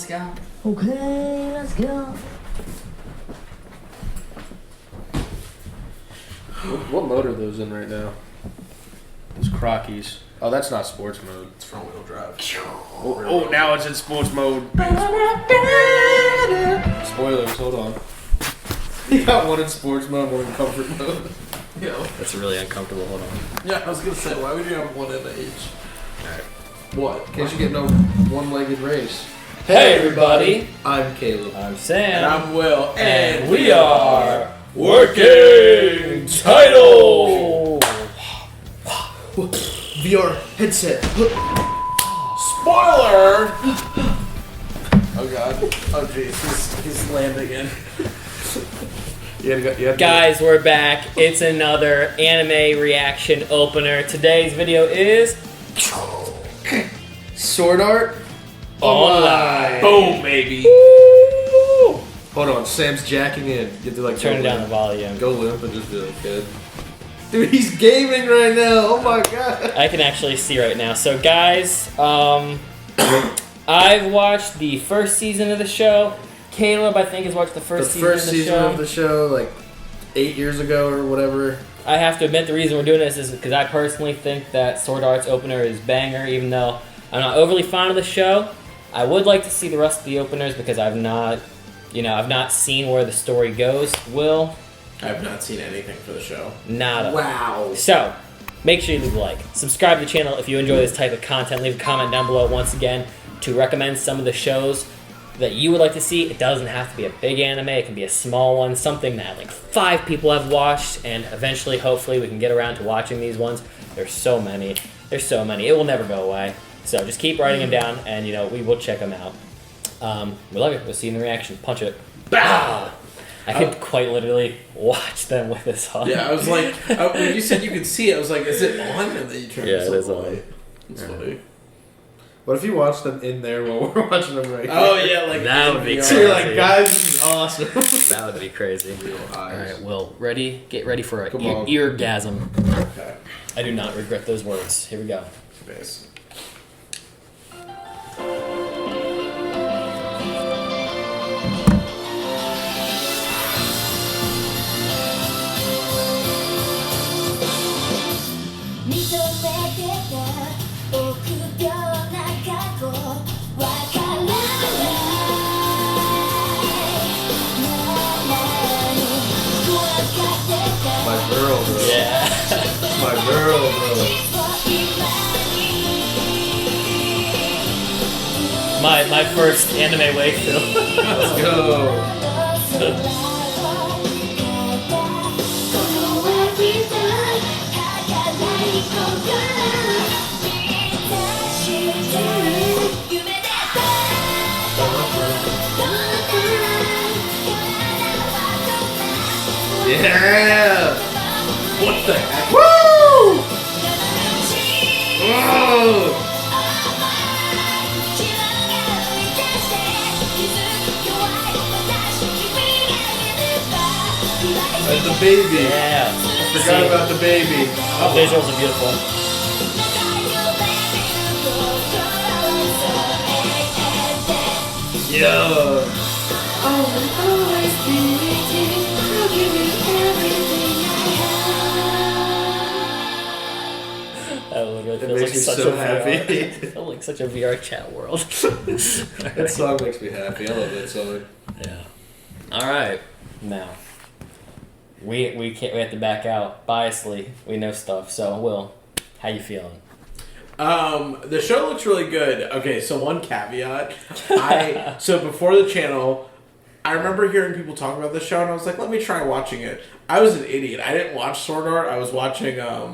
let's go. Okay, let's go. What mode are those in right now? Those Crockies. Oh, that's not sports mode. It's front wheel drive. Oh, now it's in sports mode. Spoilers, hold on. You got one in sports mode, one in comfort mode. Yeah. That's really uncomfortable. Hold on. Yeah, I was gonna say, why would you have one in each? Alright. What? In case you get no one-legged race. Hey everybody, I'm Caleb. I'm Sam. And I'm Will. And we are Working Title! VR headset. Spoiler! Oh god. Oh jeez, he's landing in. Guys, we're back. It's another anime reaction opener. Today's video is Sword Art Online. Boom, baby. Hold on, Sam's jacking in. You have to like Turn go down the limp. volume. Go limp and just be like, good. Dude, he's gaming right now. Oh my god. I can actually see right now. So guys, I've watched the first season of the show. Caleb, I think, has watched the first season of the show, like 8 years ago or whatever. I have to admit the reason we're doing this is because I personally think that Sword Art's opener is banger, even though I'm not overly fond of the show. I would like to see the rest of the openers because I've not seen where the story goes. Will? I have not seen anything for the show. Nada. Wow. So, make sure you leave a like. Subscribe to the channel if you enjoy this type of content. Leave a comment down below once again to recommend some of the shows that you would like to see. It doesn't have to be a big anime. It can be a small one, something that like 5 people have watched, and eventually, hopefully, we can get around to watching these ones. There's so many. There's so many. It will never go away. So just keep writing them down, and we will check them out. We love it. We'll see you in the reaction. Punch it. Bah! I could quite literally watch them with this on. Yeah, I was like, when you said you could see it, I was like, is it on? And then you turned Yeah, it it is away. on. It's funny. What if you watch them in there while we're watching them right Oh here? yeah, like That would be VR. So you're like, crazy. guys, this is awesome. That would be crazy. Alright, Will, ready? Get ready for Come an on. eargasm. Okay. I do not regret those words. Here we go. Base. My girl, bro. Yeah. My girl, bro. My first anime waifu. Let's go. Yeah. What the heck? Woo! Whoa! And the baby. Yeah. Forgot about the baby. The visuals are beautiful. Yo. That literally It feels makes like me such so a happy. VR. It feels like such a VR chat world. That song makes me happy. I love that song. Yeah. All right. Now, we can't. We have to back out. Biasly, we know stuff. So, Will, how you feeling? The show looks really good. Okay, so one caveat. So before the channel, I remember hearing people talk about this show, and I was like, let me try watching it. I was an idiot. I didn't watch Sword Art. I was watching, I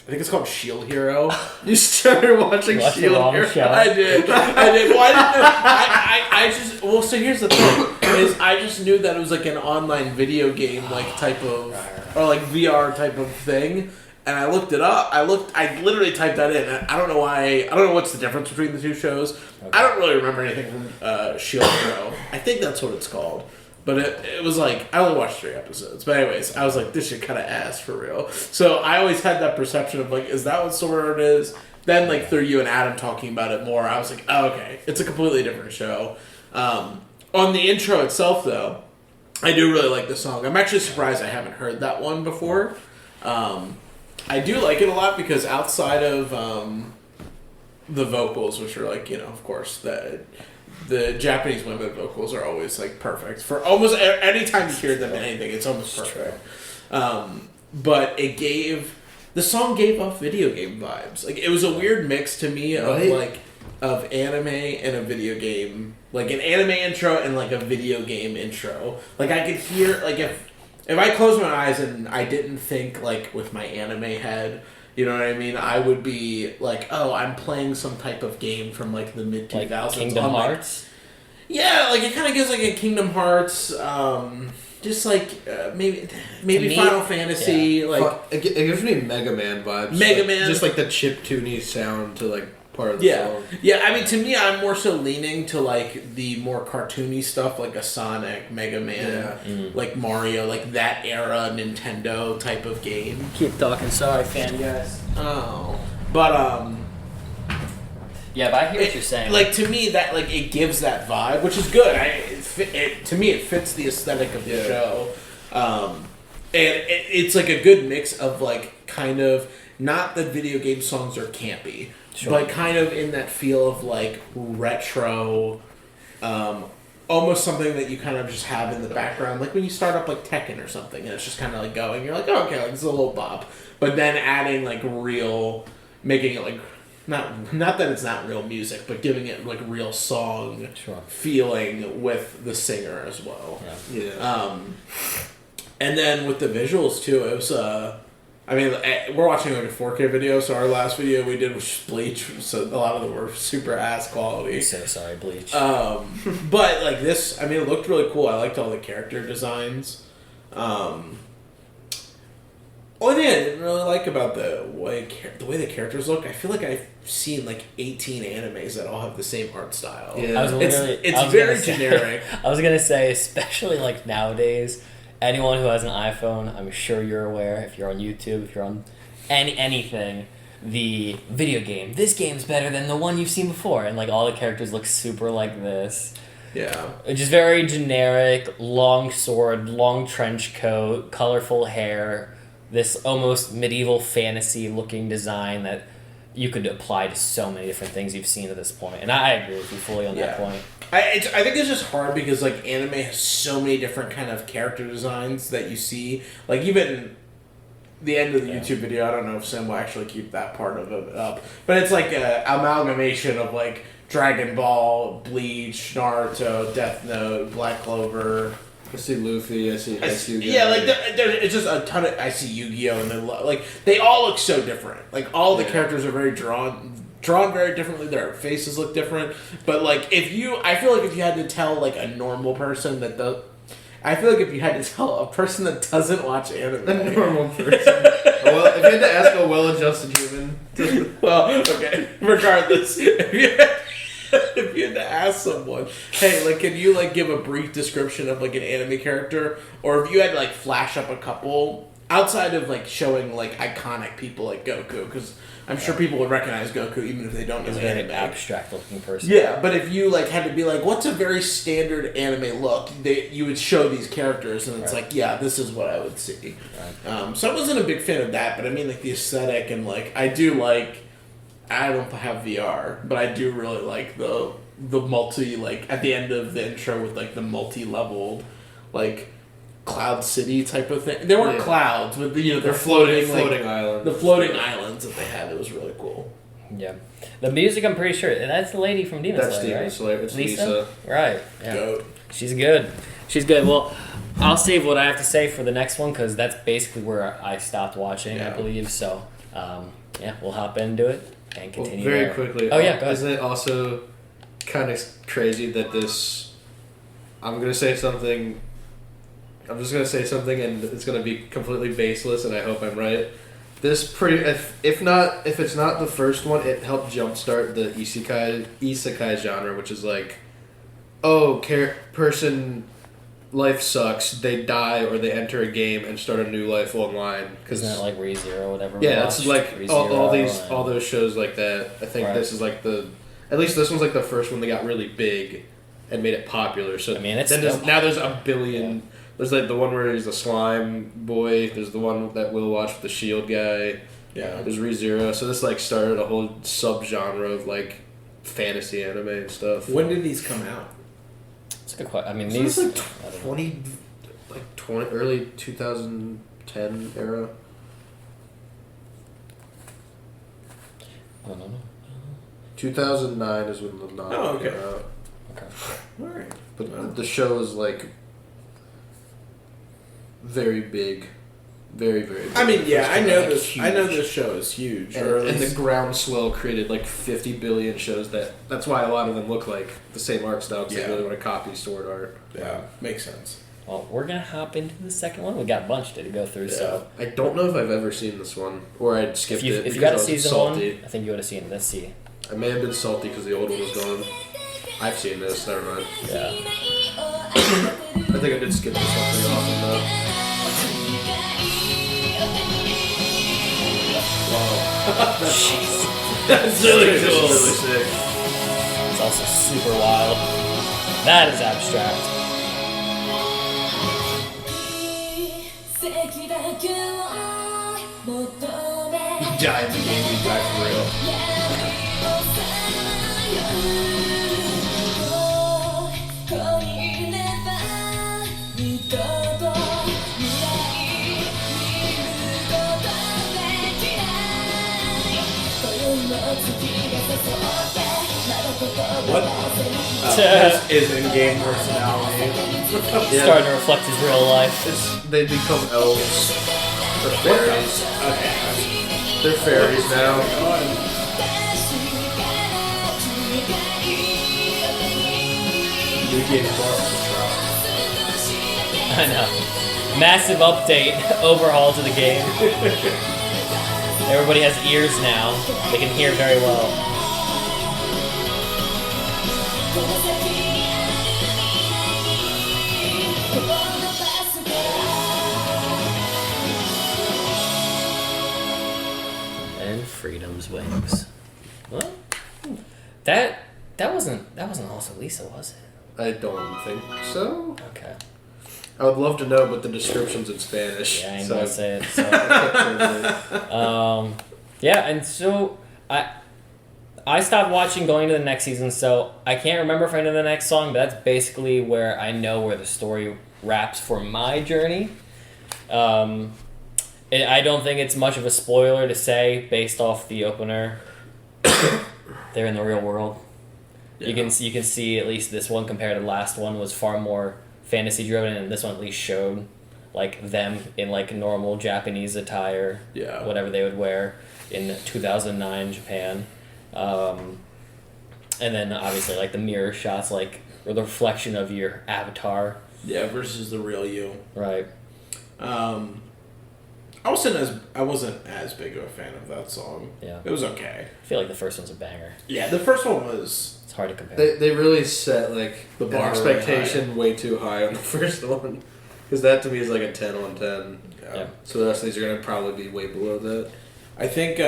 think it's called Shield Hero. You started watching Watch the Shield wrong Hero. show. I did. Well, I just. Well, so here's the thing: is I just knew that it was like an online video game, like type of, or like VR type of thing. And I looked it up. I literally typed that in. I don't know why. I don't know what's the difference between the two shows. Okay. I don't really remember anything from Shield Hero. I think that's what it's called. But it was like, I only watched 3 episodes. But anyways, I was like, this shit kind of ass for real. So I always had that perception of like, is that what Sword Art is? then like through you and Adam talking about it more, I was like, oh, okay, it's a completely different show. On the intro itself, though, I do really like the song. I'm actually surprised I haven't heard that one before. I do like it a lot because outside of the vocals, which are like, of course, the Japanese women vocals are always like perfect for almost any time you hear them in anything. It's almost perfect. But the song gave off video game vibes. Like it was a weird mix to me of anime and a video game, like an anime intro and like a video game intro. Like I could hear like if I closed my eyes and I didn't think like with my anime head. You know what I mean? I would be like, oh, I'm playing some type of game from like the mid 2000s. Like Kingdom Hearts? Yeah, like it kind of gives like a Kingdom Hearts, just like maybe me, Final Fantasy. Yeah. Like it gives me Mega Man vibes. Mega Man. Just like the chiptune sound to like part of the song. Yeah, I mean to me I'm more so leaning to like the more cartoony stuff like a Sonic, Mega Man, like Mario, like that era Nintendo type of game. Keep talking, sorry fan guys. Oh. But yeah, but I hear what you're saying. Like to me that like it gives that vibe, which is good. To me it fits the aesthetic of the show. And it's like a good mix of like kind of not that video game songs are campy. Sure. But kind of in that feel of like retro, almost something that you kind of just have in the background, like when you start up like Tekken or something, and it's just kind of like going. You're like, oh, okay, like this is a little bop, but then adding like making it like not that it's not real music, but giving it like real song feeling with the singer as well. Yeah. And then with the visuals too, it was I mean, we're watching like a 4K video, so our last video we did was Bleach, so a lot of them were super ass quality. I'm so sorry, Bleach. But like this, I mean, it looked really cool. I liked all the character designs. Only thing I didn't really like about the way the characters look, I feel like I've seen like 18 animes that all have the same art style. Yeah. It's very generic. I was gonna say, especially like nowadays. Anyone who has an iPhone, I'm sure you're aware, if you're on YouTube, if you're on anything, the video game, this game's better than the one you've seen before. And like all the characters look super like this. Yeah. It's just very generic, long sword, long trench coat, colorful hair, this almost medieval fantasy looking design that you could apply to so many different things you've seen at this point. And I agree with you fully on that point. I think it's just hard because like anime has so many different kind of character designs that you see. Like even the end of the YouTube video, I don't know if Sim will actually keep that part of it up, but it's like an amalgamation of like Dragon Ball, Bleach, Naruto, Death Note, Black Clover. I see Luffy. I see Yu-Gi-Oh. Yeah, like it's just a ton of. I see Yu-Gi-Oh, and like they all look so different. Like all the characters are very drawn very differently. Their faces look different. But like I feel like if you had to tell like a normal person I feel like if you had to tell a person that doesn't watch anime, a normal person. Well, if you had to ask a well-adjusted human. Well, okay. Regardless, if you had to ask someone, hey, like, can you like give a brief description of like an anime character, or if you had to like flash up a couple outside of like showing like iconic people like Goku, because I'm sure people would recognize Goku even if they don't know anime. An abstract looking person. Yeah, but if you like had to be like, what's a very standard anime look? You would show these characters, and it's like, yeah, this is what I would see. Right. So I wasn't a big fan of that, but I mean like the aesthetic and like I don't have VR, but I do really like the multi like at the end of the intro with like the multi-leveled like Cloud City type of thing. They weren't clouds, but they're floating islands. The floating islands that they had, it was really cool. Yeah, the music I'm pretty sure that's the lady from Demon Slayer, right? Slayer. It's Lisa. Right. Yeah. Goat. She's good. Well, I'll save what I have to say for the next one because that's basically where I stopped watching, I believe. So, we'll hop into it and continue. Very quickly. Oh yeah, go ahead. Isn't it also kind of crazy that this? I'm just gonna say something, and it's gonna be completely baseless, and I hope I'm right. This if it's not the first one, it helped jumpstart the isekai genre, which is like, person life sucks, they die or they enter a game and start a new life online. Isn't that like ReZero or whatever? Yeah, it's like all ReZero those shows like that. I think Right. this is like at least this one's like the first one that got really big and made it popular. So I mean, it's then still now there's a billion. There's like the one where he's a slime boy. There's the one that we'll watch with the shield guy. Yeah. There's ReZero. So this like started a whole subgenre of like fantasy anime and stuff. When did these come out? It's a good question. I mean, So these it's I don't know. 20 early 2010 era. I don't know. 2009 is when the novel Oh, okay. came out. Okay. All right. But the show is like very big, very big. I mean, yeah, I know Like, this. huge. I know this show is huge. And, or at and the least- groundswell created like 50 billion shows. That's why a lot of them look like the same art style because Yeah. they really want to copy sword art. yeah, makes sense. Well, we're gonna hop into the second one. We got a bunch to go through, so I don't know if I've ever seen this one or I'd skipped if you it. if you because got I a was season salty. one, I think you would have seen. Let's see. I may have been salty because the old one was gone. I've seen this. Never mind. Yeah. I think I did skip this one pretty often though. That's really This is cool. really sick. It's also super wild. That is abstract. You die in the game, you die for real. What? This is in-game personality. Starting to reflect his real life. They become elves or fairies. Okay. They're fairies now. New game plus. I know. Massive update, overhaul to the game. Everybody has ears now. They can hear very well. And freedom's wings. Well, that wasn't also Lisa, was it? I don't think so. Okay. I would love to know, but the description's in Spanish. Yeah, I ain't so gonna say it. So. I Yeah, and so I stopped watching going to the next season, so I can't remember if I know the next song, but that's basically where I know where the story wraps for my journey. I don't think it's much of a spoiler to say based off the opener. They're in the real world. Yeah. You can see at least this one compared to the last one was far more fantasy driven, and this one at least showed like them in like normal Japanese attire, Yeah. whatever they would wear in 2009 Japan, and then obviously like the mirror shots, like or the reflection of your avatar, Yeah, versus the real you. right? I wasn't as big of a fan of that song. Yeah, It was okay. I feel like the first one's a banger. Yeah, the first one was. It's hard to compare. they really set like The the bar expectation way too high on the first one. Because that to me is like a 10 on 10. Yeah. So the rest of these are going to probably be way below that. I think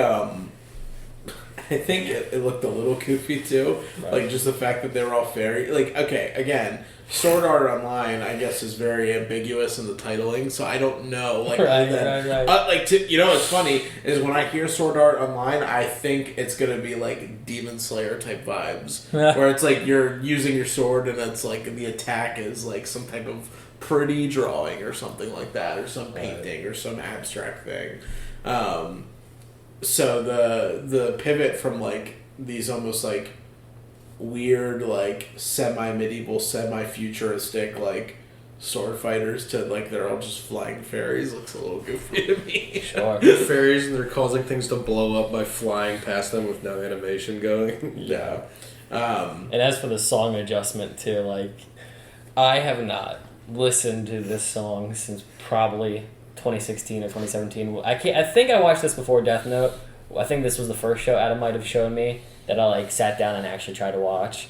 it looked a little goofy too. Right. Like just the fact that they were all fairy. Like okay, again, Sword Art Online I guess is very ambiguous in the titling, so I don't know. Like Right. You know what's funny is when I hear Sword Art Online, I think it's gonna be like Demon Slayer type vibes, where it's like you're using your sword and it's like the attack is like some type of pretty drawing or something like that, or some painting or some abstract thing. So the pivot from like these almost like weird like semi-medieval, semi-futuristic like sword fighters to like they're all just flying fairies looks a little goofy to me. Sure. They're fairies and they're causing things to blow up by flying past them with no animation going. Yeah. And as for the song adjustment too, like I have not listened to this song since probably 2016 or 2017. I think I watched this before Death Note. I think this was the first show Adam might have shown me that I like sat down and actually tried to watch.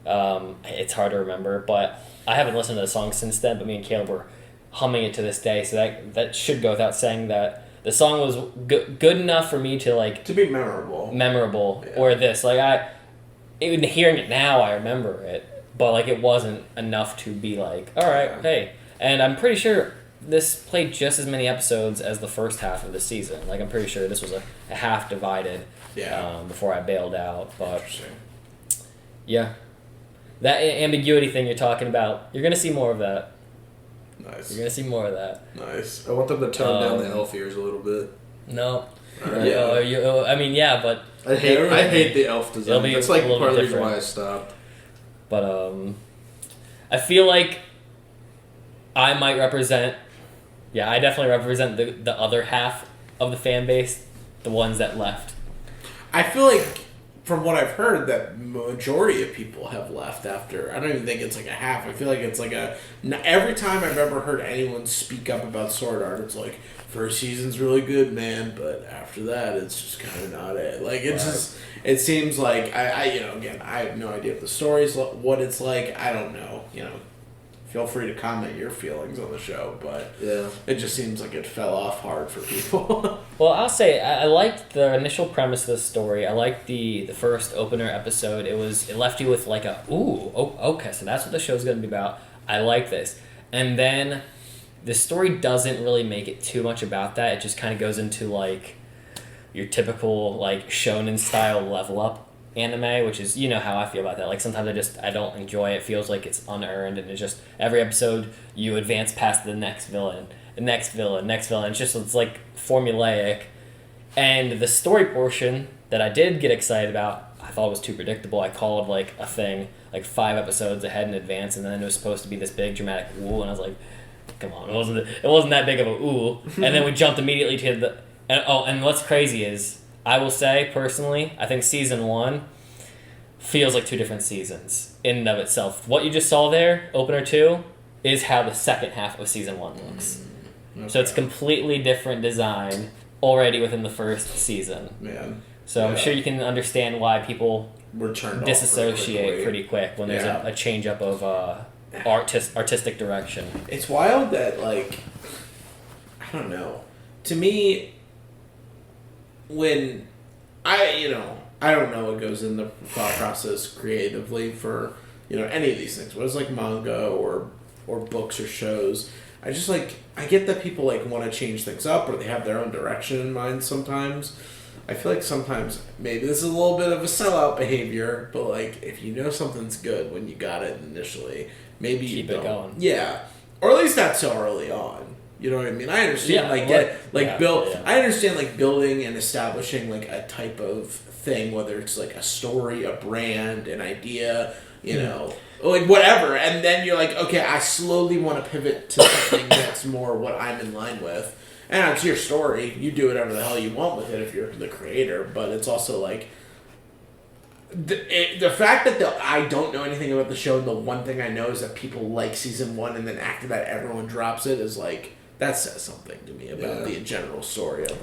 It's hard to remember, but I haven't listened to the song since then, but me and Caleb were humming it to this day, so that should go without saying that the song was good enough for me to, like... To be memorable. Yeah. Or this. Like, even hearing it now, I remember it, but, like, it wasn't enough to be like, alright, hey. And I'm pretty sure this played just as many episodes as the first half of the season. Like, I'm pretty sure this was a half divided before I bailed out, but... Interesting. Yeah. That ambiguity thing you're talking about, you're going to see more of that. Nice. You're going to see more of that. Nice. I want them to tone down the elf ears a little bit. No. Yeah. I mean, yeah, but... I hate the elf design. That's like part of the reason why I stopped. But, I feel like I might represent... Yeah, I definitely represent the other half of the fan base, the ones that left. I feel like, from what I've heard, that majority of people have left after. I don't even think it's like a half. I feel like it's like every time I've ever heard anyone speak up about Sword Art, it's like, first season's really good, man, but after that, it's just kind of not it. Like, it's just, it seems like, again, I have no idea if the story's what it's like. I don't know, Feel free to comment your feelings on the show, but it just seems like it fell off hard for people. Well, I'll say I liked the initial premise of the story. I liked the first opener episode. It left you with like okay, so that's what the show's going to be about. I like this. And then the story doesn't really make it too much about that. It just kind of goes into like your typical like shonen style level up anime, which is, how I feel about that. Like, sometimes I don't enjoy it. It feels like it's unearned, and it's just every episode you advance past the next villain. It's like formulaic. And the story portion that I did get excited about, I thought was too predictable. I called like a thing like 5 episodes ahead in advance, and then it was supposed to be this big dramatic ooh, and I was like, come on, it wasn't that big of a ooh. And then we jumped immediately to and what's crazy is, I will say, personally, I think Season 1 feels like 2 different seasons in and of itself. What you just saw there, Opener 2, is how the second half of Season 1 looks. Okay. So it's completely different design already within the first season. Man. So I'm sure you can understand why people disassociate pretty quick when there's a change up of artistic direction. It's wild that, like, I don't know. To me, when I don't know what goes in the thought process creatively for, any of these things. Whether it's like manga or books or shows. I just I get that people want to change things up or they have their own direction in mind sometimes. I feel like sometimes maybe this is a little bit of a sellout behavior, but if you know something's good when you got it initially, maybe keep it going. Yeah. Or at least not so early on. You know what I mean? I understand, I understand, building and establishing, a type of thing, whether it's, a story, a brand, an idea, whatever. And then you're okay, I slowly want to pivot to something that's more what I'm in line with. And it's your story. You do whatever the hell you want with it if you're the creator. But it's also, the fact that I don't know anything about the show, and the one thing I know is that people like Season 1, and then after that everyone drops it, is, that says something to me about the general story of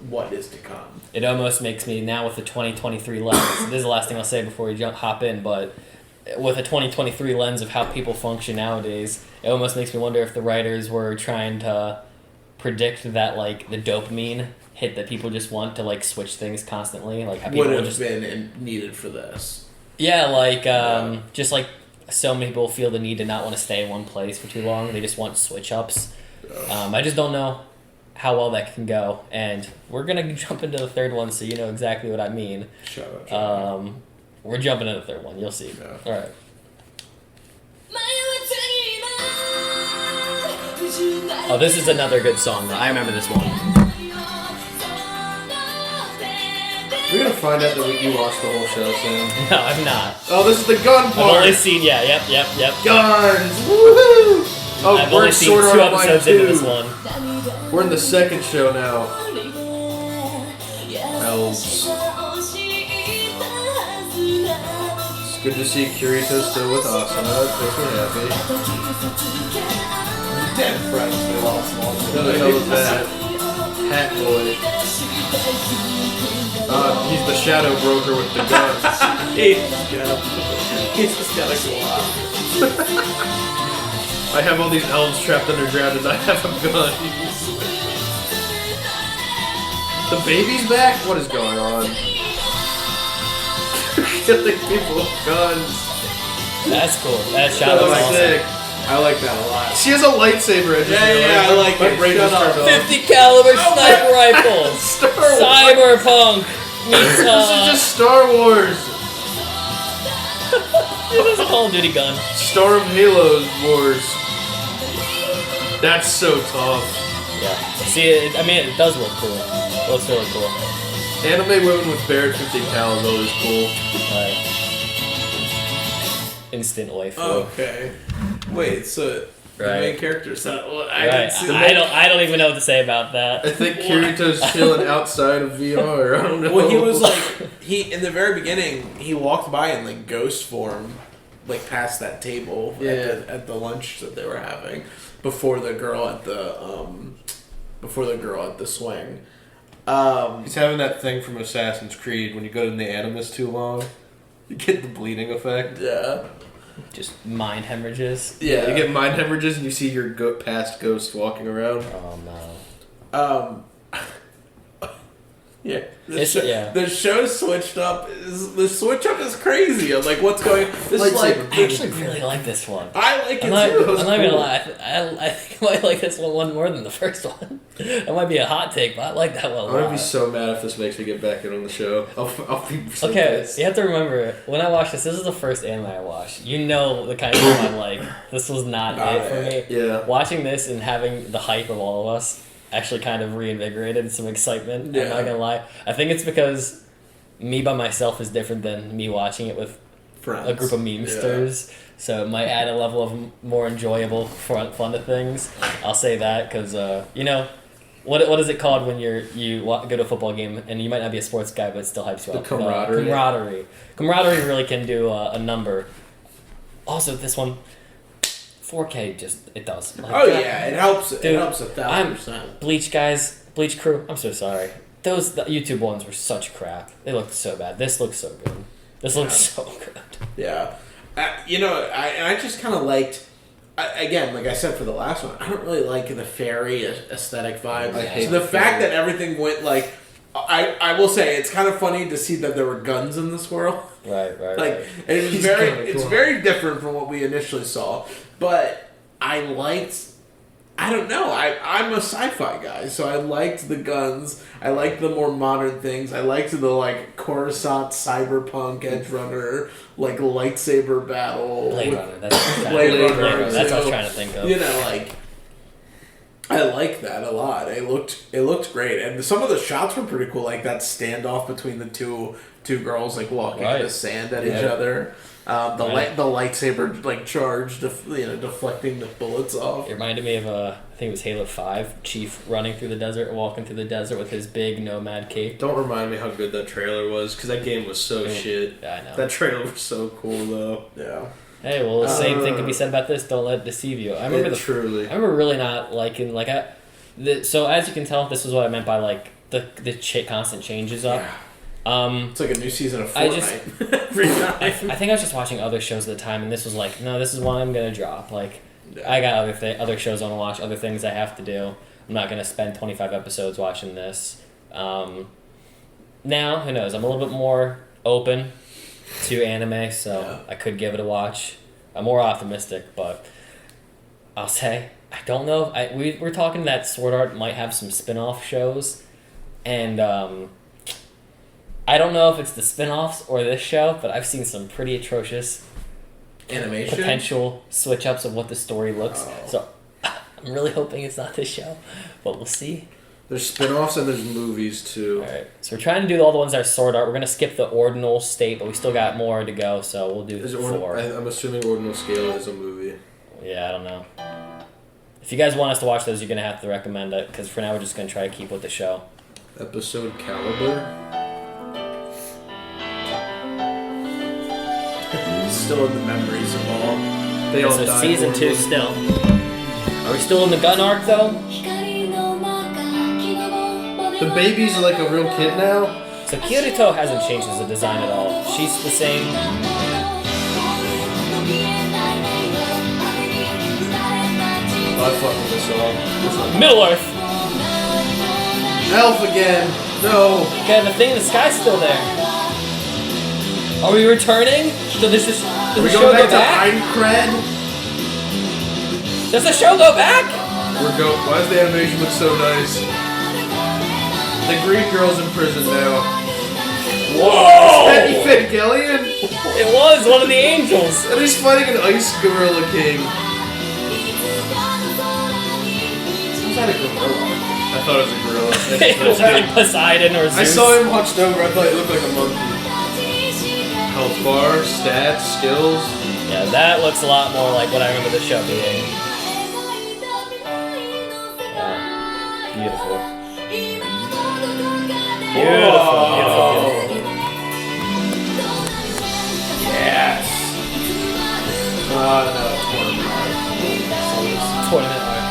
what is to come. It almost makes me, now with the 2023 lens, this is the last thing I'll say before we hop in, but with a 2023 lens of how people function nowadays, it almost makes me wonder if the writers were trying to predict that, the dopamine hit that people just want to, switch things constantly. How people would have been needed for this. Yeah, just so many people feel the need to not want to stay in one place for too long. They just want switch-ups. I just don't know how well that can go, and we're gonna jump into the third one, so you know exactly what I mean. Shut up. We're jumping into the third one. You'll see. Yeah. All right. Oh, this is another good song. I remember this one. We're gonna find out that you watched the whole show soon. No, I'm not. Oh, this is the gun part. I've only seen, yep. Guns! Woohoo! Oh, I've only seen 2 episodes into this one. We're in the second show now. Elves. It's good to see Kirito still with us. I know that makes me happy. Dead friends we lost long Who the hell is that? Hat boy. He's the shadow broker with the guns. He's just gotta go off. I have all these elves trapped underground and I have a gun. The baby's back? What is going on? Killing people with guns. That's cool. That shot That was was awesome. sick. I like that a lot. She has a lightsaber. I just realized. I like My it. brain Shut just turned up. off. 50 caliber sniper rifles. Star Wars. Cyberpunk meets This is just Star Wars. this is a Call of Duty gun. Star of Halos Wars. That's so tough. Yeah. See, I mean, it does look cool. It looks really cool. Anime women with Barrett 50 cal is always cool. Alright. Instant waifu. Okay. Wait, so the Right. main character's not. Well, I Right. didn't see the I don't even know what to say about that. I think Kirito's chilling outside of VR. I don't know. Well, he was like in the very beginning. He walked by in like ghost form, like past that table at the lunch that they were having before the girl at the swing. He's having that thing from Assassin's Creed when you go in the Animus too long, you get the bleeding effect. Yeah. Just mind hemorrhages. Yeah. You get mind hemorrhages and you see your past ghost walking around. Oh no. Yeah. The show switched up. The switch up is crazy. I'm like, what's going? This is like. I actually really like this one. I like it I'm not, too. I'm not gonna lie. I think I might like this one more than the first one. That might be a hot take, but I like that one a I'm lot. gonna be so mad if this makes me get back in on the show. I'll be so Okay, pissed. you have to remember, when I watched this is the first anime I watched. You know the kind of thing I'm like, this was not it for me. Yeah. Watching this and having the hype of all of us actually kind of reinvigorated some excitement. Yeah. I'm not gonna lie. I think it's because me by myself is different than me watching it with Friends. a group of memesters. So it might add a level of more enjoyable fun to things. I'll say that because, you know, what is it called when you go to a football game and you might not be a sports guy but it still hypes you up? Camaraderie. Camaraderie really can do a number. Also, this one, 4K it does. Like, Oh yeah, it helps. Dude, It helps 1,000%. Bleach guys, Bleach crew, I'm so sorry. The YouTube ones were such crap. They looked so bad. This looks so good. This looks so good. Yeah, you know, I just kind of liked. Again, like I said for the last one, I don't really like the fairy aesthetic vibe. I hate so the the fact fairy. that everything went like, I will say it's kind of funny to see that there were guns in this world. Right. Like it was it's very different from what we initially saw, but I liked. I don't know. I'm a sci-fi guy, so I liked the guns. I liked the more modern things. I liked the like Coruscant cyberpunk edge runner like lightsaber battle. Blade Runner. That's Blade Runner, That's what I was too. trying to think of. You know, like I like that a lot. It looked great, and some of the shots were pretty cool. Like that standoff between the two girls, like walking in the sand at each other. The lightsaber like charge, deflecting the bullets off. It reminded me of I think it was Halo 5. Chief running through the desert, walking through the desert with his big nomad cape. Don't remind me how good that trailer was, because that game was so shit. Yeah, I know. That trailer was so cool, though. Yeah. Hey, well, the same thing can be said about this. Don't let it deceive you. I remember Truly. I remember really not liking so as you can tell, this was what I meant by like the constant changes up. Yeah. It's like a new season of I Fortnite. Every time. I think I was just watching other shows at the time, and this was like, no, this is one I'm gonna drop. Like, I got other shows I want to watch, other things I have to do. I'm not gonna spend 25 episodes watching this. Now, who knows? I'm a little bit more open to anime, so I could give it a watch. I'm more optimistic, but I'll say I don't know. We're talking that Sword Art might have some spin-off shows, and I don't know if it's the spin-offs or this show, but I've seen some pretty atrocious Animation? potential switch-ups of what the story looks. Oh. So I'm really hoping it's not this show, but we'll see. There's spin-offs and there's movies, too. All right, so we're trying to do all the ones that are Sword Art. We're going to skip the Ordinal State, but we still got more to go, so we'll do 4. I'm assuming Ordinal Scale is a movie. Yeah, I don't know. If you guys want us to watch those, you're going to have to recommend it, because for now we're just going to try to keep with the show. Episode Caliber? Still in the memories of all. They all So died season 2 horribly. still. Are we still in the gun arc, though? The baby's like a real kid now? So Kirito hasn't changed as a design at all. She's the same. I fuck with this song. Middle Earth. Elf again. No. Okay, the thing in the sky's still there. Are we returning? So does the Are we show going go back to back? Eincred? Does the show go back? Why does the animation look so nice? The Green Girl's in prison now. Whoa! Is that Evangelion? It was one of the angels. And he's fighting an ice gorilla king. Is that a gorilla? I thought it was a gorilla. It was like Poseidon or Zeus. I saw him hunched over. I thought he looked like a monkey. Health bar, stats, skills. Yeah, that looks a lot more like what I remember the show being. Yeah. Beautiful. Beautiful. Yes. No, Tournament art.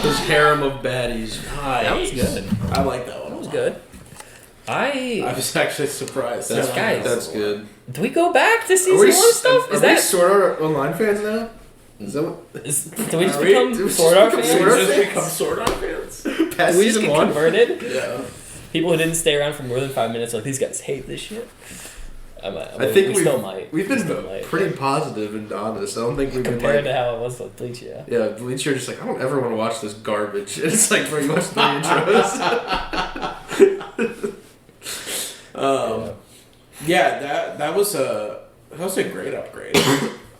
His harem of baddies. Nice. That was good. I like that one. That was good. I was actually surprised. That's good. Do we go back to season Are we, 1 stuff? Are we Sword Art Online fans now? Is that what? Do we just Are become do we Sword Art become fans? Sword Art just fans? become Sword Art fans. Past Do we just season get 1? converted? Yeah. People who didn't stay around for more than 5 minutes, like, these guys hate this shit. I think we still might. We've been still might, pretty but positive and honest. I don't think we've compared been to how it was with Bleach, yeah. yeah, Bleach, you're just like, I don't ever want to watch this garbage. It's like pretty much the intros. That was a great upgrade.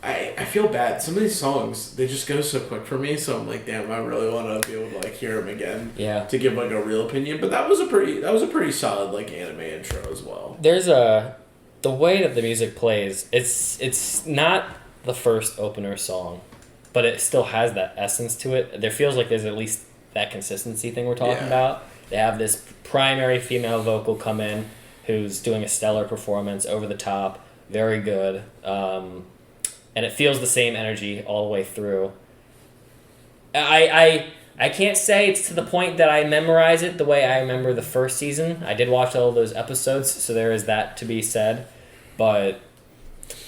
I feel bad. Some of these songs, they just go so quick for me, so I'm like, damn, I really want to be able to like hear them again. Yeah. To give like a real opinion, but that was a pretty solid like anime intro as well. There's the way that the music plays, it's not the first opener song, but it still has that essence to it. There feels like there's at least that consistency thing we're talking about. They have this primary female vocal come in who's doing a stellar performance, over the top, very good. And it feels the same energy all the way through. I can't say it's to the point that I memorize it the way I remember the first season. I did watch all of those episodes, so there is that to be said. But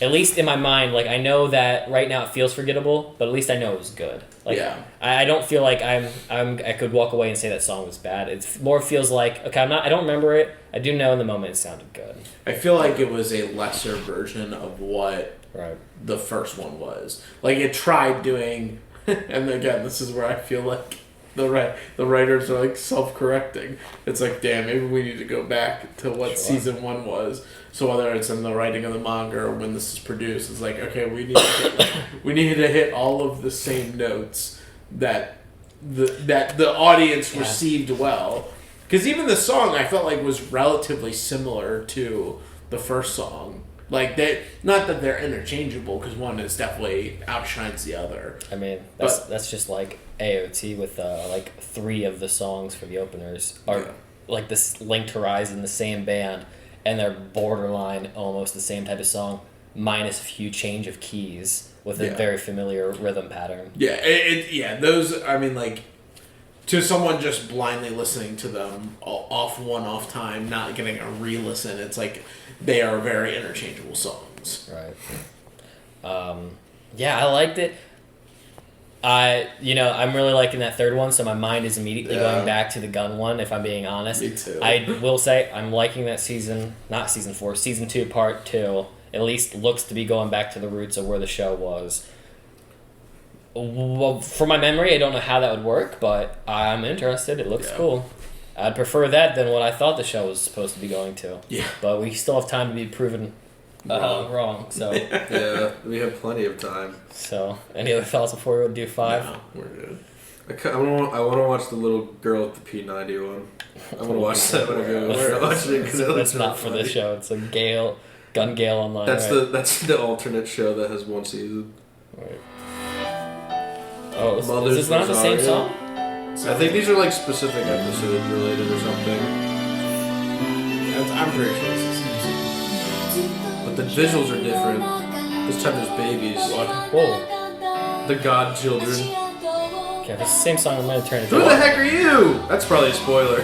at least in my mind, like, I know that right now it feels forgettable, but at least I know it was good. Like, Yeah. I don't feel like I could walk away and say that song was bad. It more feels like, okay, I don't remember it. I do know in the moment it sounded good. I feel like it was a lesser version of what Right. the first one was. Like it tried doing, and again, this is where I feel like the writers are like self-correcting. It's like, damn, maybe we need to go back to what season 1 was. So whether it's in the writing of the manga or when this is produced, it's like, okay, we need to hit all of the same notes that the audience received well. Because even the song I felt like was relatively similar to the first song. Like not that they're interchangeable, because one is definitely outshines the other. I mean, that's just like AOT with like 3 of the songs for the openers are like this Linked Horizon, the same band, and they're borderline almost the same type of song, minus a few change of keys with a very familiar rhythm pattern. Yeah, those, I mean, like, to someone just blindly listening to them off time, not getting a re-listen, it's like they are very interchangeable songs. Right. Yeah, I liked it. I'm really liking that third one, so my mind is immediately going back to the gun one, if I'm being honest. Me too. I will say I'm liking that season 2, part 2. At least looks to be going back to the roots of where the show was. Well, from my memory, I don't know how that would work, but I'm interested. It looks cool. I'd prefer that than what I thought the show was supposed to be going to. Yeah. But we still have time to be proven wrong. So yeah, we have plenty of time. So, any other thoughts before we do 5? No, we're good. I want to watch the little girl with the P90 one. I want to watch that when I go watch it. That's not for this show. It's a Gale Online. That's the alternate show that has 1 season. Right. Oh, is Mother's this not the same Rosario. song? I think these are like specific episode related or something. I'm pretty sure this is. But the visuals are different. This time there's babies. Whoa. The godchildren. Okay, if it's the same song, I'm gonna turn it Who down. the heck are you? That's probably a spoiler.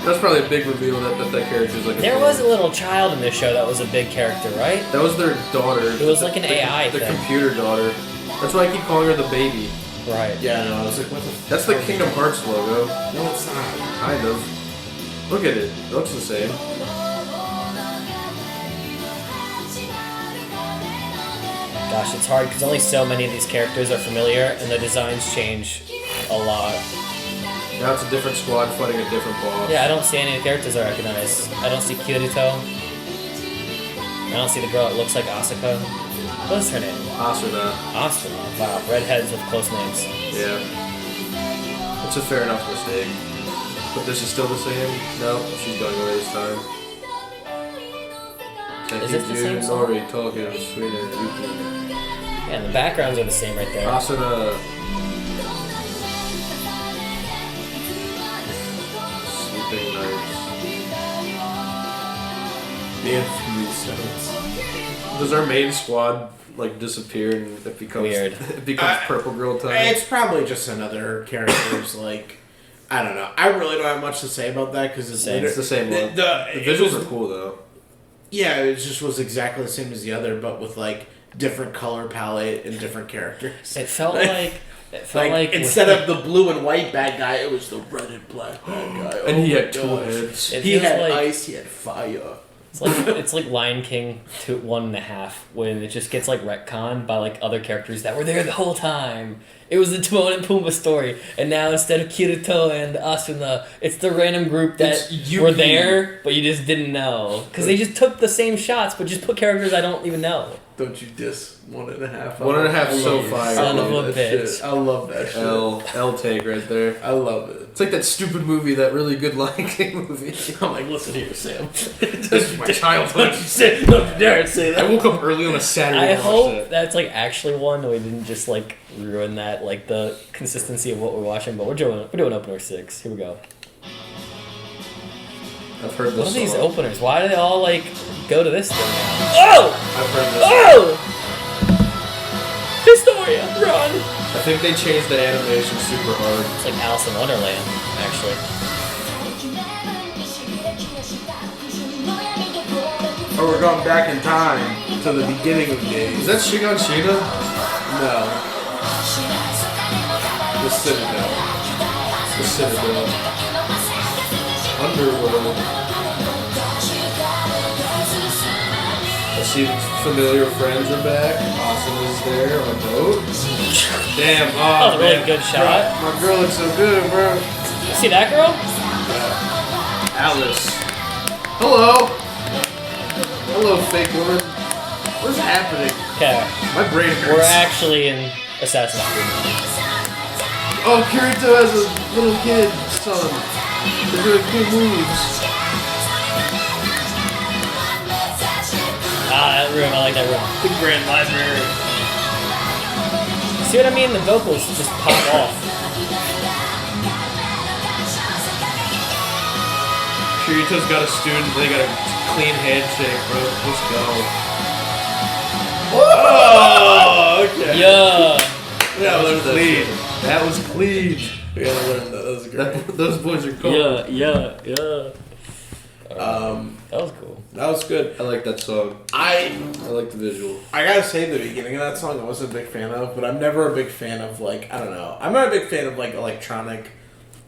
That's probably a big reveal that character's like. There was a little child in this show that was a big character, right? That was their daughter. It was like an AI the thing. computer daughter. That's why I keep calling her the baby. Right. Yeah, no, I was like, what the? That's the Kingdom Hearts logo. No, it's not. Kind of. Look at it. It looks the same. Gosh, it's hard because only so many of these characters are familiar, and the designs change a lot. Now it's a different squad fighting a different boss. Yeah, I don't see any of the characters I recognize. I don't see Kirito. I don't see the girl that looks like Asuka. What is her name? Asuna. Asuna. Wow, redheads with close names. Yeah. It's a fair enough mistake. But this is still the same? No, she's going away this time. Is this the same song? Nori, Tolkien, Sweden, Yuki. Yeah, and the backgrounds are the same right there. Asuna. Sleeping Nights. Does our main squad like disappear and it becomes Weird. It becomes Purple Girl time? It's probably just another character's like. I don't know. I really don't have much to say about that because it's the same one. The visuals are cool though. Yeah, it just was exactly the same as the other, but with like different color palette and different characters. It felt like instead of the blue and white bad guy, it was the red and black bad guy. And he had two gosh. heads. It He feels had like- ice. He had fire. it's like Lion King 1.5 when it just gets like retconned by like other characters that were there the whole time. It was the Timon and Pumbaa story, and now instead of Kirito and Asuna, it's the random group that were there, but you just didn't know because they just took the same shots, but just put characters I don't even know. Don't you diss 1.5? 1.5 so fire. Son of a that bitch. shit. I love that shit. L take right there. I love it. It's like that stupid movie, that really good Lion King movie. I'm like, listen here, Sam. This is my childhood. Don't you dare say I that. woke up early on a Saturday. I and watched hope it. that's like actually one, and we didn't just like ruin that like the consistency of what we're watching. But we're doing opener 6. Here we go. I've heard this What are these song. openers? Why do they all like go to this thing now? Oh! I've heard this. Oh! Historia, run! I think they changed the animation super hard. It's like Alice in Wonderland, actually. Or we're going back in time to the beginning of Is days. that Shigan Shina? No. The Citadel. The Citadel. Underworld. I see familiar friends are back. Asuna's there on a boat. Damn, That was a really good shot. My girl looks so good, bro. You see that girl? Alice. Hello. Hello, fake woman. What's happening? Okay, My brain hurts. we're actually in Assassin's Creed. Oh, Kirito has a little kid son. They're doing cool moves. Ah, that room, I like that room. The Grand Library. See what I mean? The vocals just pop off. Kirito's got a student. They got a clean handshake, bro. Let's go. Oh, okay. Yeah. Yeah, That was clean. That was clean. We gotta learn that. That was great. Those boys are cool. Yeah. That was cool. That was good. I like that song. I like the visual. I gotta say, the beginning of that song I wasn't a big fan of, but I'm never a big fan of, like, I don't know. I'm not a big fan of, like, electronic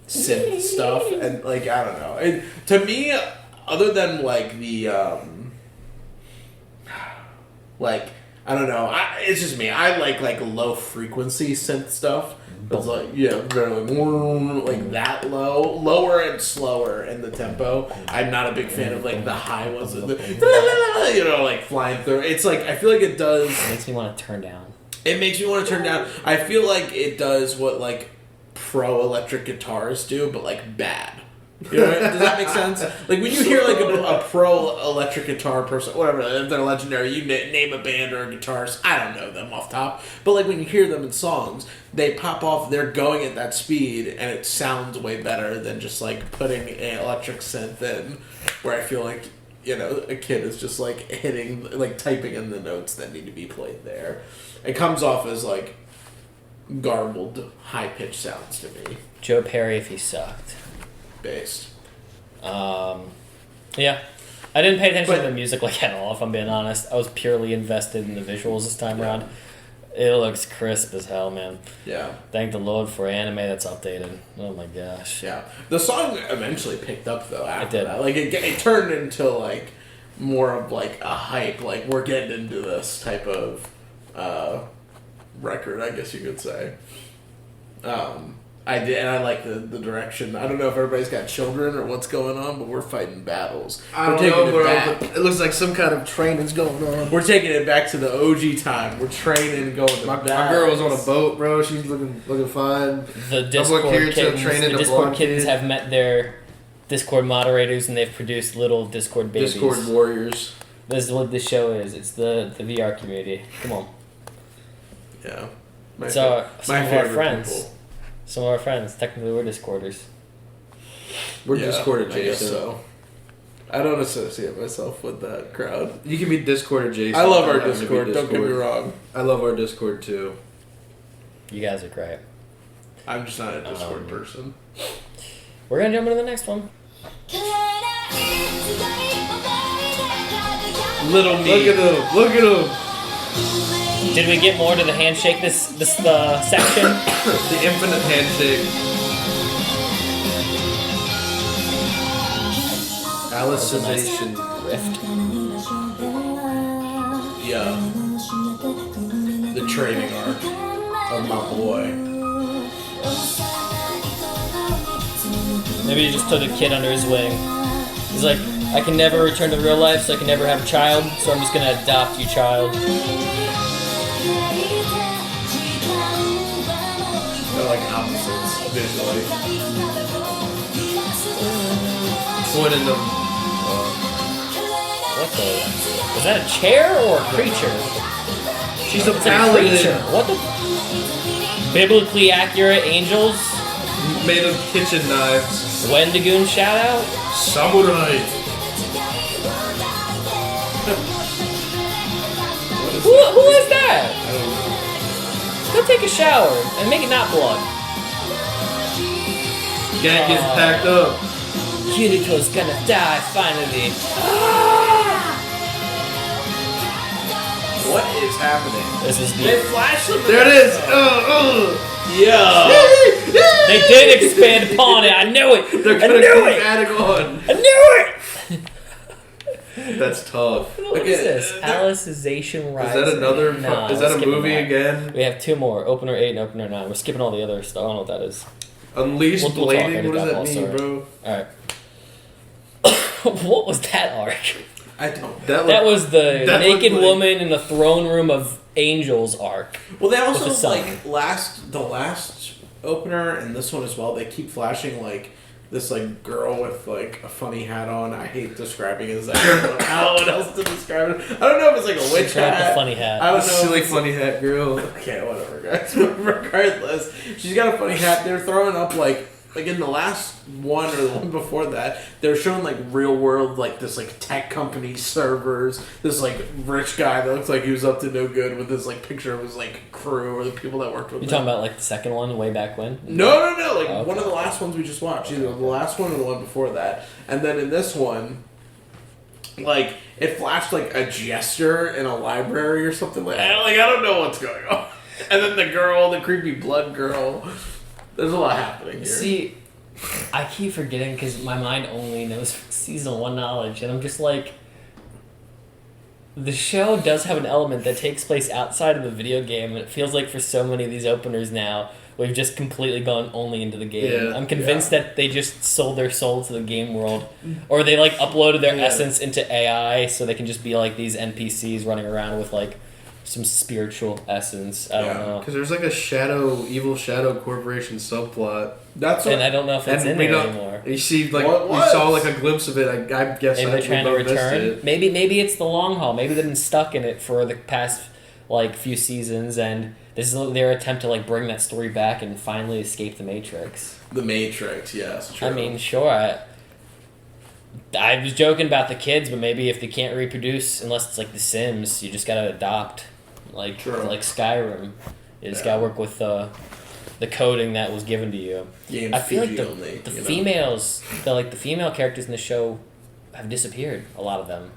synth stuff, and, like, I don't know. And to me, other than, like, the, like, I don't know. It's just me. I like low-frequency synth stuff. It's like, yeah, very like that low, lower and slower in the tempo. I'm not a big fan of like the high ones, you know, like flying through. It's like I feel like it does. It makes me want to turn down. It makes me want to turn down. I feel like it does what like pro electric guitars do, but like bad. You know, does that make sense? Like when you hear like a pro electric guitar person, whatever, if they're legendary, you name a band or a guitarist. I don't know them off top, but like when you hear them in songs, they pop off. They're going at that speed, and it sounds way better than just like putting an electric synth in, where I feel like you know a kid is just like hitting, like typing in the notes that need to be played there. It comes off as like garbled, high-pitched sounds to me. Joe Perry if he sucked. Based. Yeah. I didn't pay attention to the music like at all, if I'm being honest. I was purely invested in the visuals this time around. It looks crisp as hell, man. Yeah. Thank the Lord for anime that's updated. Oh my gosh. Yeah. The song eventually picked up, though, after did. that. Like, it turned into, like, more of, like, a hype. Like, we're getting into this type of record, I guess you could say. I did, and I like the direction. I don't know if everybody's got children or what's going on, but we're fighting battles. I don't know, bro. But it looks like some kind of training's going on. We're taking it back to the OG time. We're training and going to My battles. girl was on a boat, bro. She's looking fine. The Discord kittens have met their Discord moderators, and they've produced little Discord babies. Discord warriors. This is what this show is. It's the VR community. Come on. Yeah. Some of our friends. People. Some of our friends. Technically, we're Discorders. We're Discord adjacent. I guess so. I don't associate myself with that crowd. You can be Discord adjacent. I love our Discord. Don't get me wrong. I love our Discord too. You guys are great. I'm just not a Discord person. We're gonna jump into the next one. Little me. Look at him. Look at him. Did we get more to the handshake this section? The infinite handshake. Alicization rift. Yeah. The training arc of my boy. Maybe he just took a kid under his wing. He's like, I can never return to real life, so I can never have a child, so I'm just gonna adopt you, child. They're like opposites visually. pointing them. What the? Is that a chair or a creature? She's a It's a paladin creature. What the? Biblically accurate angels? made of kitchen knives. Wendigoon shout out? Samurai. Who is that? Go take a shower and make it not blood. Gang gets packed up. Kiriko's gonna die finally. What is happening? This is They the. flash them. There it is. Yeah. They did expand upon it. I knew it. They're I gonna knew keep it. adding on. I knew it. That's tough. What is this? Alicization War. Is that another? Nah, is that we're a skipping movie that. again? We have two more. Opener 8 and Opener 9. We're skipping all the other stuff. I don't know what that is. Unleashed We'll talk blading. after What does that that mean, also. bro? Alright. What was that arc? I don't. That was the that naked looked like- woman in the throne room of angels arc. Well, they With also the sun. like the last opener and this one as well. They keep flashing like this like girl with like a funny hat on. I hate describing it as that. I don't know what else to describe it. I don't know if it's like a witch Grab hat. the funny hat. I don't know. Silly if it's funny hat girl. Okay, whatever, guys. Regardless, she's got a funny hat. They're throwing up like in the last one or the one before that, they're showing like real world like this like tech company servers. This like rich guy that looks like he was up to no good with this like picture of his like crew or the people that worked with You him. talking about like the second one way back when? No. Like Oh, okay. one of the last ones we just watched, either the last one or the one before that. And then in this one, like it flashed like a gesture in a library or something like. I don't know what's going on. And then the girl, the creepy blood girl. There's a lot happening here. See, I keep forgetting because my mind only knows season 1 knowledge, and I'm just like, the show does have an element that takes place outside of the video game, and it feels like for so many of these openers now, we've just completely gone only into the game. Yeah, I'm convinced that they just sold their soul to the game world, or they like uploaded their essence into AI so they can just be like these NPCs running around with like some spiritual essence. I don't know. Because there's like a evil shadow corporation subplot. That's what And I don't know if it's in we there don't- anymore. You see, like What we was? saw like a glimpse of it. I guess Maybe they're trying to we both missed return. it. Maybe it's the long haul. Maybe they've been stuck in it for the past like few seasons, and this is their attempt to like bring that story back and finally escape the Matrix. The Matrix, yes. True. I mean, sure. I was joking about the kids, but maybe if they can't reproduce, unless it's like The Sims, you just gotta adopt, like True. like Skyrim. You just gotta work with the coding that was given to you. Game I feel like Fiji only, the you know? females, the female characters in the show have disappeared. A lot of them.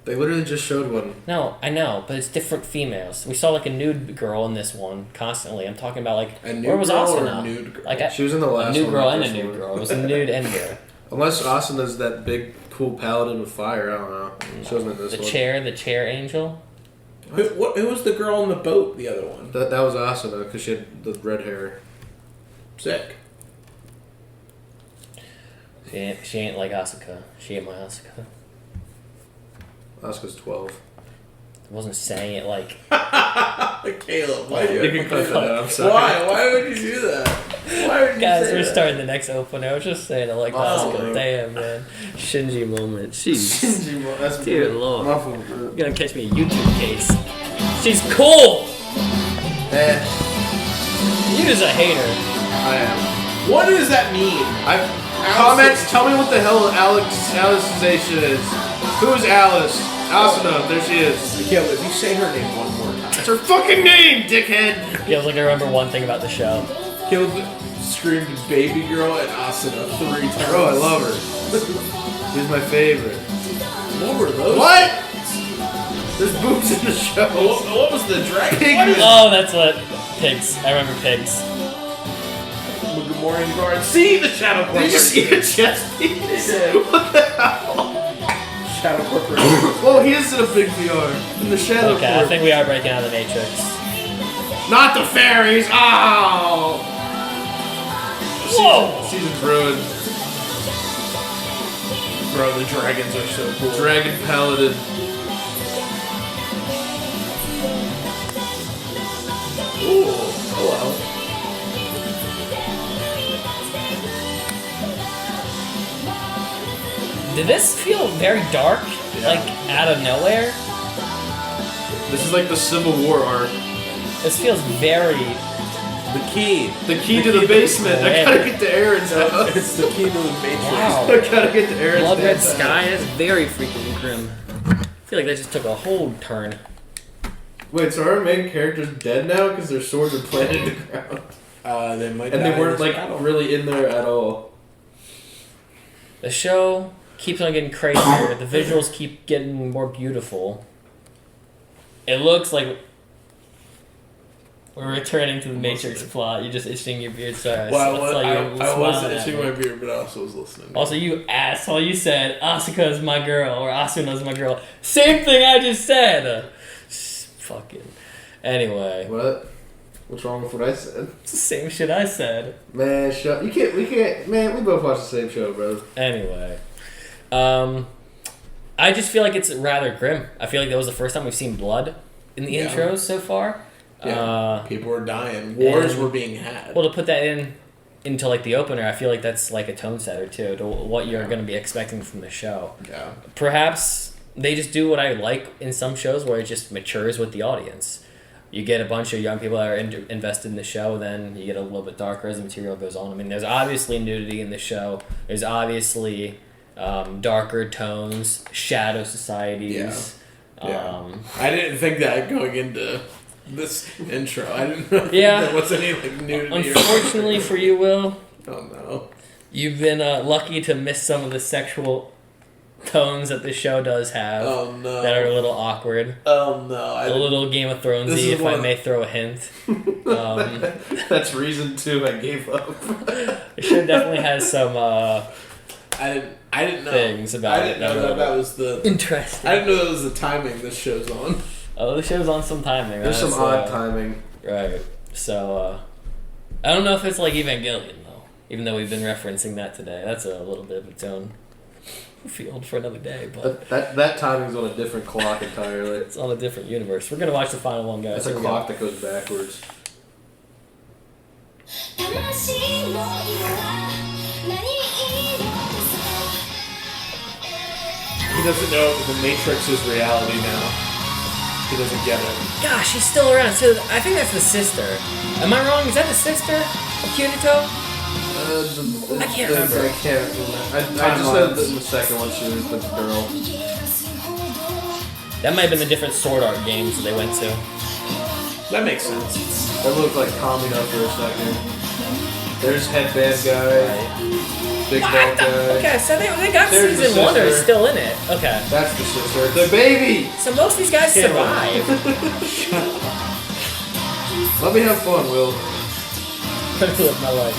They literally just showed one. No, I know, but it's different females. We saw like a nude girl in this one constantly. I'm talking about like A nude where was girl Asuna? or a nude girl? Like She was in the last a nude one, girl the and a first nude one. girl. It was a nude and nude. Unless Asuna's that big, cool paladin with fire. I don't know. She wasn't in this The one. chair angel. Who was the girl on the boat? The other one. That was Asuna because she had the red hair. Sick. She ain't like Asuka. She ain't my Asuka. Asuka's 12. I wasn't saying it like. Caleb, why do You can cut that out. I'm sorry. Why? Why would you do that? Why would you Guys, say we're that? starting the next opener. I was just saying I like Oh, Asuka. man. Damn, man. Shinji moment. Jeez. That's Dear Lord. Muffled. You're gonna catch me a YouTube case. She's cool! You're just a hater. I am. What does that mean? Comments, tell me what the hell Alicization is. Who's Alice? Asuna, there she is. Caleb, if you say her name one more time. That's her fucking name, dickhead! Feels like I remember one thing about the show. Caleb screamed baby girl and Asuna 3 times. Bro, I love her. She's my favorite. What were those? What? There's boobs in the show. What was the dragon? Pigment. Oh, that's what. Pigs. I remember pigs. Good morning, guard. See the Shadow Did you Corporation. just see a chest piece? What the hell? Shadow Corporation. Oh, he is in a big VR. In the Shadow Okay, I Corp. think we are breaking out of the Matrix. Not the fairies! Oh! Whoa! Season's ruined. Bro, the dragons are so cool. Dragon Paladin. Ooh, hello. Did this feel very dark? Yeah. Like, out of nowhere? This is like the Civil War arc. This feels very... The key. The key to the basement. I gotta get to Aaron's house. It's the key to the Matrix. Wow. I gotta get to Aaron's Blood Red house. Sky is very freaking grim. I feel like that just took a whole turn. Wait, so our main character's dead now because their swords are planted in the ground? They might And die they weren't in like this battle. really in there at all. The show keeps on getting crazier. The visuals keep getting more beautiful. It looks like we're returning to the Matrix plot. You're just itching your beard. Sorry. Well, I saw you I was smiling at itching me. my beard, but I also was listening. Also, you asshole, you said Asuka's my girl or Asuna's my girl. Same thing I just said. Fucking. Anyway, What? What's wrong with what I said? it's the same shit I said. Man, shut. We can't. Man, we both watch the same show, bro. Anyway, I just feel like it's rather grim. I feel like that was the first time we've seen blood in the Yeah. intros so far. Yeah, people were dying. Wars and- were being had. Well, to put that into like the opener, I feel like that's like a tone setter too to what you're going to be expecting from the show. Yeah. Perhaps they just do what I like in some shows where it just matures with the audience. You get a bunch of young people that are invested in the show, then you get a little bit darker as the material goes on. I mean, there's obviously nudity in the show. There's obviously darker tones, shadow societies. Yeah. I didn't think that going into this intro. I didn't know Yeah. there was any like nudity. Unfortunately for you, Will, Oh no. you've been lucky to miss some of the sexual tones that the show does have Oh no. that are a little awkward. Oh no. A little Game of This Thronesy, is if I one- may throw a hint. That's reason 2 I gave up. The show definitely has some I didn't know things about I didn't it that know are that that was the. interesting. I didn't know that was the timing this show's on. Oh, the show's on some timing. There's some that's, odd timing. Right. So, I don't know if it's like Evangelion, though. Even though we've been referencing that today. That's a little bit of its own field for another day, but That timing's on a different clock entirely. it's on a different universe. We're going to watch the final one, guys. It's a Here we go. clock that goes backwards. He doesn't know the Matrix is reality now. He doesn't get it. Gosh, she's still around. So, I think that's the sister. Am I wrong? Is that the sister of Kirito? I can't remember. I can't remember. I just know that in the second one she was the girl. That might have been the different sword art games that they went to. That makes sense. That looked like Kamina for a second. There's headband guy, big bald guy. Okay, so they got There's the season 1 or sister. still in it. Okay. That's the sister. The baby! So most of these guys Can't survive. Let me have fun, Will. Let me live my life.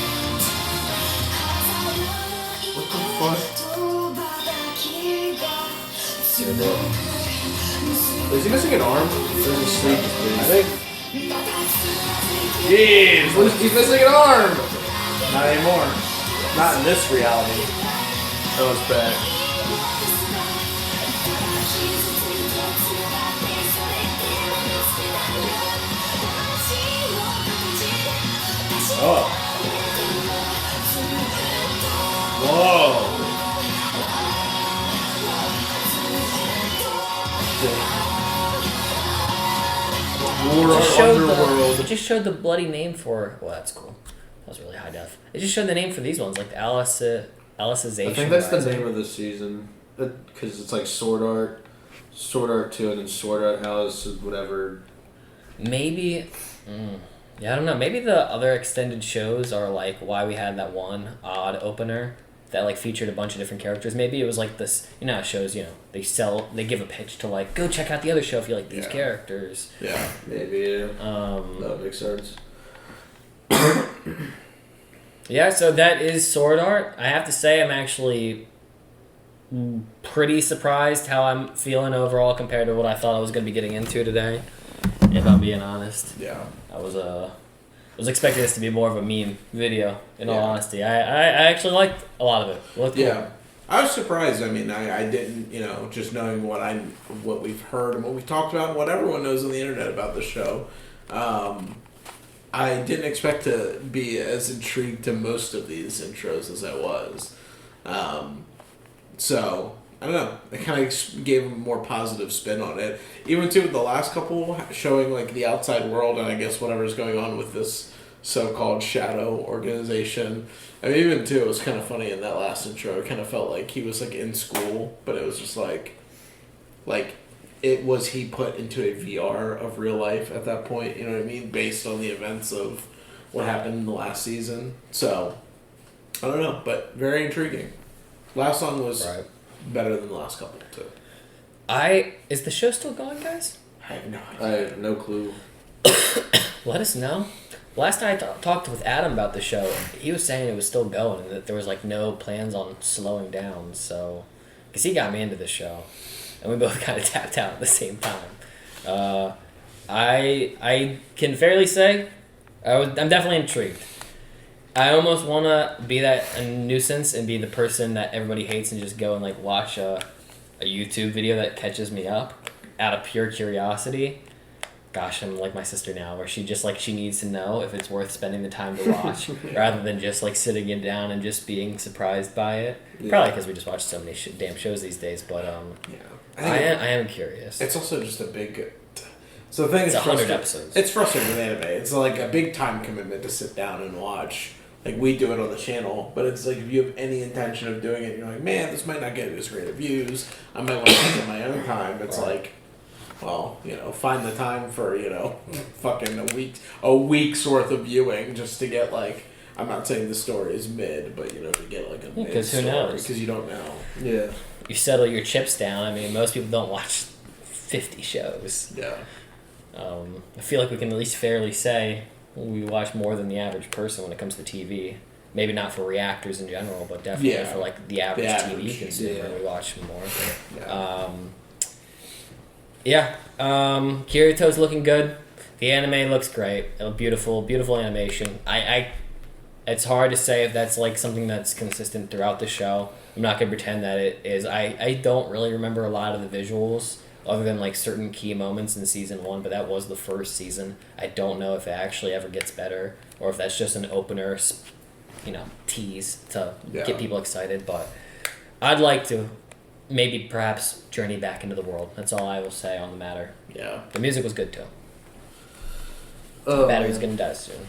What the fuck? Is he missing an arm? Or is he asleep? I think. Jeez, He's missing an arm! not anymore. Not in this reality. Oh, it's back. Oh. Whoa. War of Underworld. It just showed the bloody name for. Well, that's cool. That was really high def. It just showed the name for these ones, like the Alicization. I think that's the name of the season. Because it's like Sword Art 2, and then Sword Art Alice, whatever. Maybe. Yeah, I don't know. Maybe the other extended shows are like why we had that one odd opener that like featured a bunch of different characters. Maybe it was like this. You know how shows, they give a pitch to like go check out the other show if you like these characters. Yeah, maybe. Yeah. That makes sense. Yeah, so that is Sword Art. I have to say I'm actually pretty surprised how I'm feeling overall compared to what I thought I was going to be getting into today, if I'm being honest. Yeah. I was expecting this to be more of a meme video, in all honesty. I actually liked a lot of it. It looked cool. I was surprised. I mean, I didn't, just knowing what we've heard and what we've talked about and what everyone knows on the internet about the show. I didn't expect to be as intrigued to most of these intros as I was. So, I don't know. It kind of gave a more positive spin on it. Even too with the last couple showing like the outside world and I guess whatever's going on with this so-called shadow organization. I mean, even too, it was kind of funny in that last intro. It kind of felt like he was like in school, but it was just like it was he put into a VR of real life at that point, you know what I mean? Based on the events of what happened in the last season. So, I don't know, but very intriguing. Last song was better than the last couple, too. Is the show still going, guys? I have no I idea. have no clue. Let us know. Last time I talked with Adam about the show, he was saying it was still going and that there was like no plans on slowing down. So, because he got me into the show, and we both kind of tapped out at the same time. I can fairly say I'm definitely intrigued. I almost want to be a nuisance and be the person that everybody hates and just go and like watch a YouTube video that catches me up out of pure curiosity. Gosh, I'm like my sister now, where she just like she needs to know if it's worth spending the time to watch, rather than just like sitting it down and just being surprised by it. Yeah. Probably because we just watch so many damn shows these days. But I am curious. It's also just a big. So the thing is, 100 episodes. It's frustrating with anime. It's like a big time commitment to sit down and watch. Like we do it on the channel, but it's like if you have any intention of doing it, you're like, man, this might not get as great of views. I might want to take it on my own time. It's like, well, find the time for fucking a week's worth of viewing just to get like. I'm not saying the story is mid, but to get like a mid story because you don't know. Yeah, you settle your chips down. I mean, most people don't watch 50 shows. Yeah. I feel like we can at least fairly say we watch more than the average person when it comes to TV. Maybe not for reactors in general, but definitely for like the average TV consumer, we watch more. Kirito's looking good. The anime looks great. Beautiful animation. It's hard to say if that's like something that's consistent throughout the show. I'm not gonna pretend that it is. I don't really remember a lot of the visuals other than like certain key moments in season 1, but that was the first season. I don't know if it actually ever gets better or if that's just an opener, tease to get people excited. But I'd like to maybe perhaps journey back into the world. That's all I will say on the matter. Yeah. The music was good too. The battery's gonna die soon.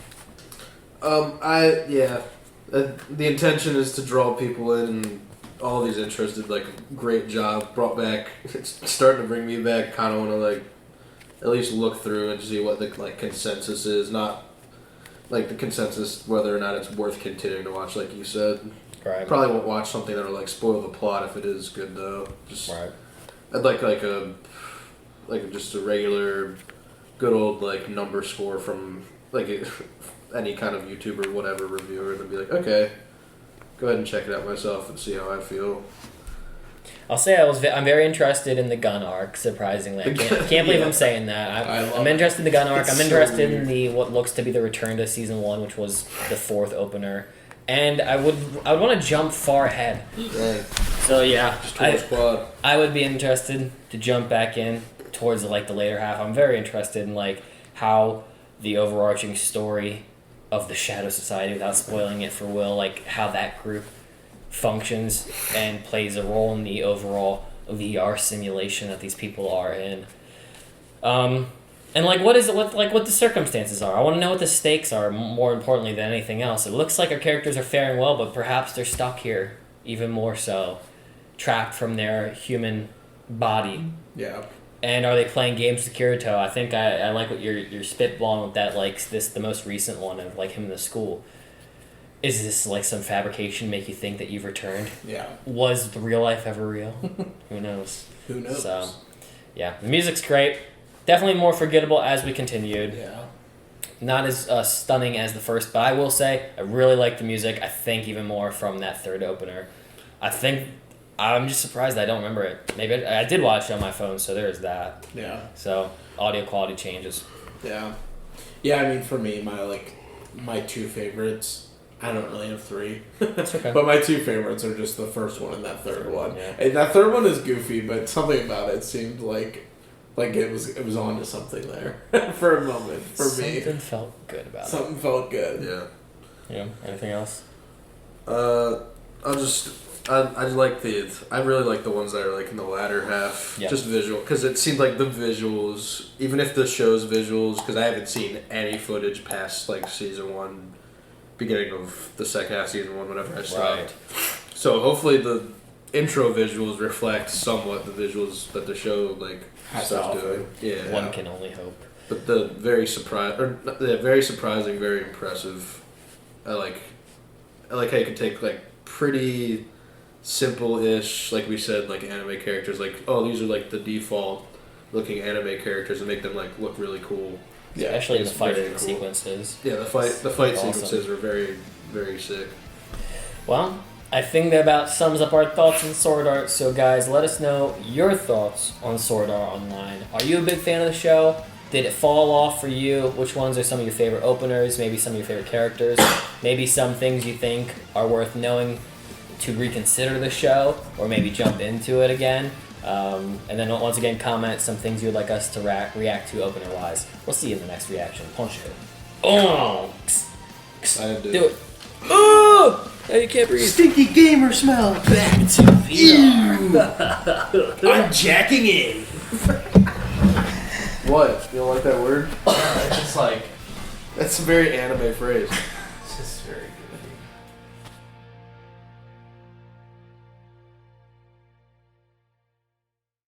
The intention is to draw people in, and all these intros did like a great job. Brought back, it's starting to bring me back. Kind of want to like at least look through and see what the like consensus is. Not like the consensus whether or not it's worth continuing to watch, like you said. Right. Probably won't watch something that'll like spoil the plot if it is good though. Just Right. I'd like just a regular, good old like number score from like any kind of YouTuber, whatever reviewer, and be like, okay, go ahead and check it out myself and see how I feel. I'll say I'm very interested in the gun arc. Surprisingly, I can't believe I'm saying that. I'm interested in the gun arc. I'm interested in the what looks to be the return to season 1, which was the 4th opener, and I would want to jump far ahead. Right. So yeah, Just towards quad. I would be interested to jump back in towards like the later half. I'm very interested in like how the overarching story of the Shadow Society, without spoiling it for Will, like how that group functions and plays a role in the overall VR simulation that these people are in. And like what the circumstances are. I want to know what the stakes are more importantly than anything else. It looks like our characters are faring well, but perhaps they're stuck here even more so, trapped from their human body. Yeah. And are they playing games with Kirito? I think I like what you're spitballing with that, like the most recent one of like him in the school. Is this like some fabrication make you think that you've returned? Yeah. Was the real life ever real? Who knows? Who knows? So, yeah, the music's great. Definitely more forgettable as we continued. Yeah. Not as stunning as the first, but I will say I really like the music. I think even more from that 3rd opener. I'm just surprised I don't remember it. Maybe I did watch it on my phone, so there's that. Yeah. So audio quality changes. Yeah. Yeah, I mean, for me, my 2 favorites, I don't really have 3. That's okay. But my 2 favorites are just the first one and that 3rd one. Yeah. And that 3rd one is goofy, but something about it seemed like it was on to something there for a moment for me. Something felt good about Something felt good. Yeah. it. Yeah. Anything else? I really like the ones that are like in the latter half, Yep. just visual, because it seemed like the visuals, even if the show's visuals, because I haven't seen any footage past like season 1, beginning of the second half of season 1, whenever I stopped. Right. So hopefully the intro visuals reflect somewhat the visuals that the show like Has starts to doing. Yeah. One can only hope. But the very surprising, very impressive. I like how you can take like pretty simple-ish, like we said, like anime characters, like, oh, these are like the default looking anime characters, and make them like look really cool. Yeah. Especially in the it's fight very cool. sequences. Yeah, the fight Awesome. sequences are very, very sick. Well, I think that about sums up our thoughts on Sword Art. So guys, let us know your thoughts on Sword Art Online. Are you a big fan of the show? Did it fall off for you? Which ones are some of your favorite openers? Maybe some of your favorite characters? Maybe some things you think are worth knowing to reconsider the show, or maybe jump into it again. And then once again, comment some things you would like us to react to opener-wise. We'll see you in the next reaction. Punch it. Oh! I didn't Do it. Oh! Oh, you can't breathe. Stinky gamer smell. Back to VR. I'm jacking in. What? You don't like that word? It's just like, That's a very anime phrase. it's just very good.